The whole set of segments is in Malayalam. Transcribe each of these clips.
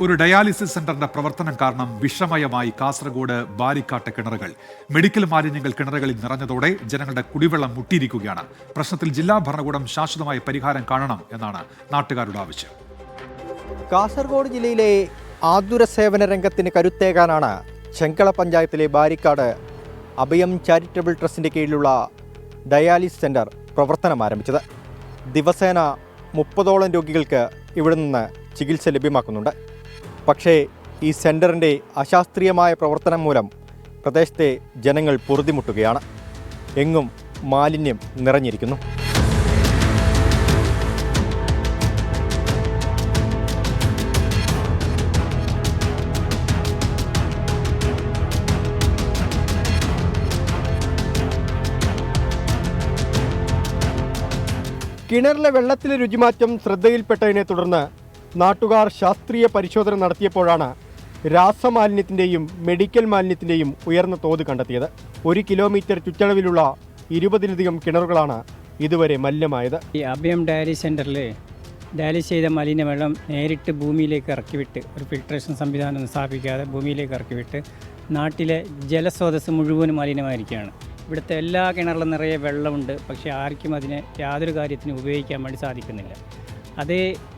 ഒരു ഡയാലിസിസ് സെന്ററിന്റെ പ്രവർത്തനം കാരണം വിഷമയമായി കാസർഗോഡ് ബാരിക്കാട്ടെ കിണറുകൾ. മെഡിക്കൽ മാലിന്യങ്ങൾ കിണറുകളിൽ നിറഞ്ഞതോടെ ജനങ്ങളുടെ കുടിവെള്ളം മുട്ടിയിരിക്കുകയാണ്. പ്രശ്നത്തിൽ ജില്ലാ ഭരണകൂടം ശാശ്വതമായ പരിഹാരം കാണണം എന്നാണ് നാട്ടുകാരുടെ ആവശ്യം. കാസർഗോഡ് ജില്ലയിലെ ആതുര സേവന രംഗത്തിന് കരുത്തേകാനാണ് ചെങ്കള പഞ്ചായത്തിലെ ബാരിക്കാട് അഭയം ചാരിറ്റബിൾ ട്രസ്റ്റിന്റെ കീഴിലുള്ള ഡയാലിസിസ് സെന്റർ പ്രവർത്തനം ആരംഭിച്ചത്. ദിവസേന 30ഓളം രോഗികൾക്ക് ഇവിടെ നിന്ന് ചികിത്സ ലഭ്യമാക്കുന്നുണ്ട്. പക്ഷേ ഈ സെന്ററിൻ്റെ അശാസ്ത്രീയമായ പ്രവർത്തനം മൂലം പ്രദേശത്തെ ജനങ്ങൾ പൊറുതിമുട്ടുകയാണ്. എങ്ങും മാലിന്യം നിറഞ്ഞിരിക്കുന്നു. കിണറിലെ വെള്ളത്തിലെ രുചിമാറ്റം ശ്രദ്ധയിൽപ്പെട്ടതിനെ തുടർന്ന് നാട്ടുകാർ ശാസ്ത്രീയ പരിശോധന നടത്തിയപ്പോഴാണ് രാസമാലിന്യത്തിൻ്റെയും മെഡിക്കൽ മാലിന്യത്തിൻ്റെയും ഉയർന്ന തോത് കണ്ടെത്തിയത്. 1 കിലോമീറ്റർ ചുറ്റളവിലുള്ള 20ലധികം കിണറുകളാണ് ഇതുവരെ മലിനമായത്. ഈ അഭയം ഡയാലിസിസ് സെൻ്ററിൽ ഡയാലിസ് ചെയ്ത മലിന വെള്ളം നേരിട്ട് ഭൂമിയിലേക്ക് ഇറക്കിവിട്ട് ഒരു ഫിൽട്രേഷൻ സംവിധാനം സ്ഥാപിക്കാതെ ഭൂമിയിലേക്ക് ഇറക്കിവിട്ട് നാട്ടിലെ ജലസ്രോതസ് മുഴുവനും മലിനമായിരിക്കുകയാണ്. ഇവിടുത്തെ എല്ലാ കിണറിലും നിറയെ വെള്ളമുണ്ട്. പക്ഷേ ആർക്കും അതിനെ യാതൊരു കാര്യത്തിനും ഉപയോഗിക്കാൻ വേണ്ടി സാധിക്കുന്നില്ല. അത്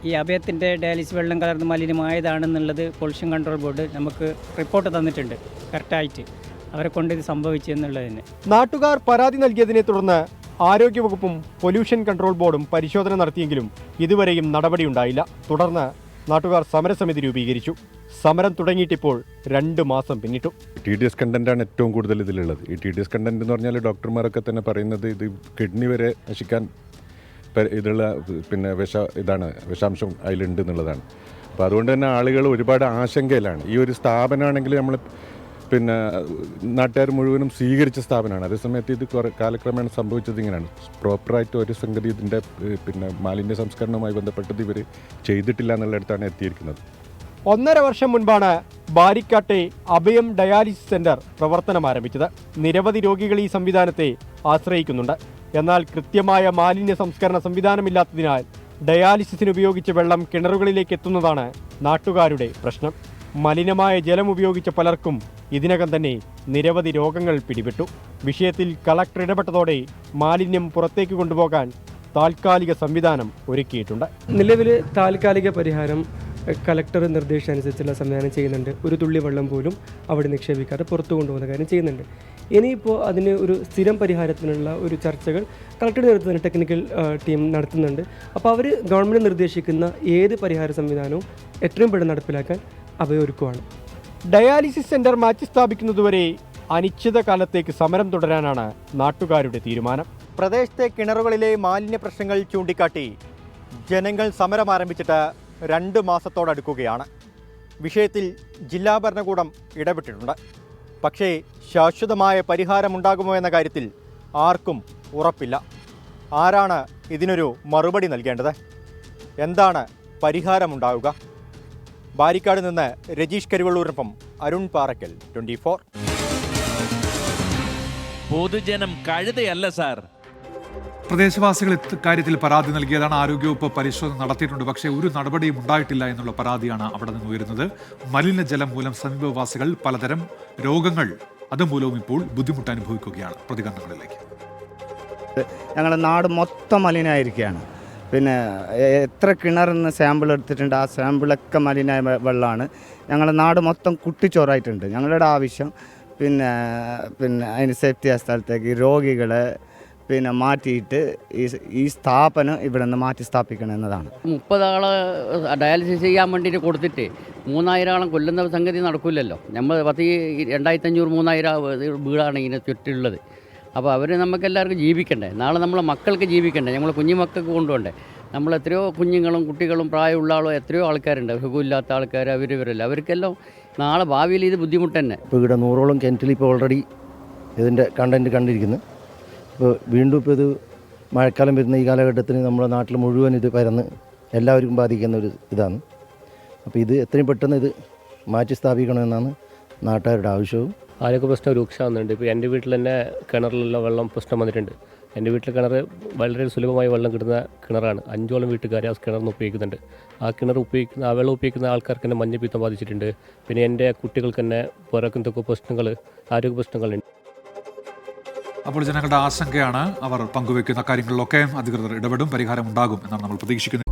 ഈ അഭയത്തിൻ്റെ ഡയാലിസിസ് വെള്ളം കലർന്ന് മലിനമായതാണെന്നുള്ളത് പൊല്യൂഷൻ കൺട്രോൾ ബോർഡ് നമുക്ക് റിപ്പോർട്ട് തന്നിട്ടുണ്ട്. കറക്റ്റായിട്ട് അവരെ കൊണ്ട് ഇത് സംഭവിച്ചു എന്നുള്ളതിന് നാട്ടുകാർ പരാതി നൽകിയതിനെ തുടർന്ന് ആരോഗ്യവകുപ്പും പൊല്യൂഷൻ കൺട്രോൾ ബോർഡും പരിശോധന നടത്തിയെങ്കിലും ഇതുവരെയും നടപടിയുണ്ടായില്ല. തുടർന്ന് നാട്ടുകാർ സമരസമിതി രൂപീകരിച്ചു. സമരം തുടങ്ങിയിട്ടിപ്പോൾ 2 മാസം പിന്നിട്ടു. TDS കണ്ടന്റാണ് ഏറ്റവും കൂടുതൽ ഇതിലുള്ളത്. ഈ TDS കണ്ടന്റ് എന്ന് പറഞ്ഞാൽ ഡോക്ടർമാരൊക്കെ തന്നെ പറയുന്നത് ഇത് കിഡ്നി വരെ നശിക്കാൻ ഇതുള്ള വിഷാംശം അതിലുണ്ട് എന്നുള്ളതാണ്. അപ്പോൾ അതുകൊണ്ട് തന്നെ ആളുകൾ ഒരുപാട് ആശങ്കയിലാണ്. ഈ ഒരു സ്ഥാപനമാണെങ്കിൽ നമ്മൾ നാട്ടുകാർ മുഴുവനും സ്വീകരിച്ച സ്ഥാപനമാണ്. അതേസമയത്ത് ഇത് കാലക്രമേണ സംഭവിച്ചത് ഇങ്ങനെയാണ്. പ്രോപ്പറായിട്ട് ഒരു സംഗതി ഇതിൻ്റെ മാലിന്യ സംസ്കരണവുമായി ബന്ധപ്പെട്ടത് ഇവർ ചെയ്തിട്ടില്ല എന്നുള്ളിടത്താണ് എത്തിയിരിക്കുന്നത്. 1.5 വർഷം മുൻപാണ് ബാരിക്കാട്ടെ അഭയം ഡയാലിസിസ് സെന്റർ പ്രവർത്തനം ആരംഭിച്ചത്. നിരവധി രോഗികൾ ഈ സംവിധാനത്തെ ആശ്രയിക്കുന്നുണ്ട്. എന്നാൽ കൃത്യമായ മാലിന്യ സംസ്കരണ സംവിധാനമില്ലാത്തതിനാൽ ഡയാലിസിസിന് ഉപയോഗിച്ച വെള്ളം കിണറുകളിലേക്ക് എത്തുന്നതാണ് നാട്ടുകാരുടെ പ്രശ്നം. മലിനമായ ജലം ഉപയോഗിച്ച പലർക്കും ഇതിനകം തന്നെ നിരവധി രോഗങ്ങൾ പിടിപെട്ടു. വിഷയത്തിൽ കളക്ടർ ഇടപെട്ടതോടെ മാലിന്യം പുറത്തേക്ക് കൊണ്ടുപോകാൻ താൽക്കാലിക സംവിധാനം ഒരുക്കിയിട്ടുണ്ട്. നിലവിൽ താൽക്കാലിക പരിഹാരം കളക്ടർ നിർദ്ദേശമനുസരിച്ചുള്ള സംവിധാനം ചെയ്യുന്നുണ്ട്. ഒരു തുള്ളി വെള്ളം പോലും അവിടെ നിക്ഷേപിക്കാതെ പുറത്തു കൊണ്ടുപോകുന്ന കാര്യം ചെയ്യുന്നുണ്ട്. ഇനിയിപ്പോൾ അതിന് ഒരു സ്ഥിരം പരിഹാരത്തിനുള്ള ഒരു ചർച്ചകൾ കളക്ടറുടെ നേതൃത്വത്തിൽ ടെക്നിക്കൽ ടീം നടത്തുന്നുണ്ട്. അപ്പോൾ അവർ ഗവൺമെൻറ് നിർദ്ദേശിക്കുന്ന ഏത് പരിഹാര സംവിധാനവും എത്രയും പെട്ടെന്ന് നടപ്പിലാക്കാൻ അഭയൊരുക്കുവാണ്. ഡയാലിസിസ് സെന്റർ മാറ്റി സ്ഥാപിക്കുന്നതുവരെ അനിശ്ചിതകാലത്തേക്ക് സമരം തുടരാനാണ് നാട്ടുകാരുടെ തീരുമാനം. പ്രദേശത്തെ കിണറുകളിലെ മാലിന്യ പ്രശ്നങ്ങൾ ചൂണ്ടിക്കാട്ടി ജനങ്ങൾ സമരം ആരംഭിച്ചിട്ട് 2 മാസത്തോടടുക്കുകയാണ്. വിഷയത്തിൽ ജില്ലാ ഭരണകൂടം ഇടപെട്ടിട്ടുണ്ട്. പക്ഷേ ശാശ്വതമായ പരിഹാരമുണ്ടാകുമോ എന്ന കാര്യത്തിൽ ആർക്കും ഉറപ്പില്ല. ആരാണ് ഇതിനൊരു മറുപടി നൽകേണ്ടത്? എന്താണ് പരിഹാരമുണ്ടാവുക? ബാരിക്കാട് നിന്ന് രജീഷ് കരിവള്ളൂരിനൊപ്പം അരുൺ പാറക്കൽ, 24. പൊതുജനം കഴുതയല്ല സാർ. പ്രദേശവാസികൾ ഇക്കാര്യത്തിൽ പരാതി നൽകിയതാണ്. ആരോഗ്യവകുപ്പ് പരിശോധന നടത്തിയിട്ടുണ്ട്. പക്ഷേ ഒരു നടപടിയും ഉണ്ടായിട്ടില്ല എന്നുള്ള പരാതിയാണ് അവിടെ നിന്ന് ഉയരുന്നത്. മലിനജലം മൂലം സമീപവാസികൾ പലതരം രോഗങ്ങൾ അതുമൂലവും ഇപ്പോൾ ബുദ്ധിമുട്ട് അനുഭവിക്കുകയാണ്. പ്രതികരണങ്ങളിലേക്ക്. ഞങ്ങളുടെ നാട് മൊത്തം മലിനമായിരിക്കുകയാണ്. എത്ര കിണറിൽ നിന്ന് സാമ്പിൾ എടുത്തിട്ടുണ്ട്. ആ സാമ്പിളൊക്കെ മലിനമായ വെള്ളമാണ്. ഞങ്ങളുടെ നാട് മൊത്തം കുട്ടിച്ചോറായിട്ടുണ്ട്. ഞങ്ങളുടെ ആവശ്യം അതിന് സേഫ്റ്റി ആ സ്ഥലത്തേക്ക് രോഗികളെ മാറ്റിയിട്ട് ഈ സ്ഥാപനം ഇവിടെ നിന്ന് മാറ്റി സ്ഥാപിക്കണം എന്നതാണ്. 30 ആളെ ഡയാലിസിസ് ചെയ്യാൻ വേണ്ടിയിട്ട് കൊടുത്തിട്ട് 3000 ആളം കൊല്ലുന്ന സംഗതി നടക്കില്ലല്ലോ. നമ്മൾ 2500-3000 വീടാണ് ഇതിനെ ചുറ്റുള്ളത്. അപ്പോൾ അവർ നമുക്കെല്ലാവർക്കും ജീവിക്കണ്ടേ? നാളെ നമ്മളെ മക്കൾക്ക് ജീവിക്കണ്ടേ? നമ്മളെ കുഞ്ഞുമക്കൾക്ക് കൊണ്ടുപോകണ്ടേ? നമ്മൾ എത്രയോ കുഞ്ഞുങ്ങളും കുട്ടികളും പ്രായമുള്ള ആളോ എത്രയോ ആൾക്കാരുണ്ട്. സുഖമില്ലാത്ത ആൾക്കാർ ഇവരെല്ലാം അവർക്കെല്ലാം നാളെ ഭാവിയിൽ ഇത് ബുദ്ധിമുട്ട് തന്നെ. ഇപ്പോൾ ഇവിടെ 100ഓളം കിണറ്റിൽ ഇപ്പോൾ ഓൾറെഡി ഇതിൻ്റെ കണ്ടൻറ്റ് കണ്ടിരിക്കുന്നു. ഇപ്പോൾ വീണ്ടും ഇപ്പോൾ ഇത് മഴക്കാലം വരുന്ന ഈ കാലഘട്ടത്തിന് നമ്മുടെ നാട്ടിൽ മുഴുവൻ ഇത് പരന്ന് എല്ലാവർക്കും ബാധിക്കുന്ന ഒരു ഇതാണ്. അപ്പോൾ ഇത് എത്രയും പെട്ടെന്ന് ഇത് മാറ്റി സ്ഥാപിക്കണമെന്നാണ് നാട്ടുകാരുടെ ആവശ്യവും. ആരോഗ്യ പ്രശ്നം രൂക്ഷമാകുന്നുണ്ട്. ഇപ്പോൾ എൻ്റെ വീട്ടിൽ തന്നെ കിണറിലുള്ള വെള്ളം പ്രശ്നം വന്നിട്ടുണ്ട്. എൻ്റെ വീട്ടിലെ കിണർ വളരെ സുലഭമായി വെള്ളം കിട്ടുന്ന കിണറാണ്. 5ഓളം വീട്ടുകാർ ആ കിണറിന് ഉപയോഗിക്കുന്നുണ്ട്. ആ വെള്ളം ഉപയോഗിക്കുന്ന ആൾക്കാർക്ക് തന്നെ മഞ്ഞപ്പിത്തം ബാധിച്ചിട്ടുണ്ട്. പിന്നെ എൻ്റെ കുട്ടികൾക്ക് തന്നെ എന്തൊക്കെ പ്രശ്നങ്ങൾ, ആരോഗ്യ പ്രശ്നങ്ങളുണ്ട്. അപ്പോൾ ജനങ്ങളുടെ ആശങ്കയാണ് അവർ പങ്കുവെക്കുന്ന കാര്യങ്ങളിലൊക്കെ അധികൃതർ ഇടപെടും, പരിഹാരം ഉണ്ടാകും എന്നാണ് നമ്മൾ പ്രതീക്ഷിക്കുന്നത്.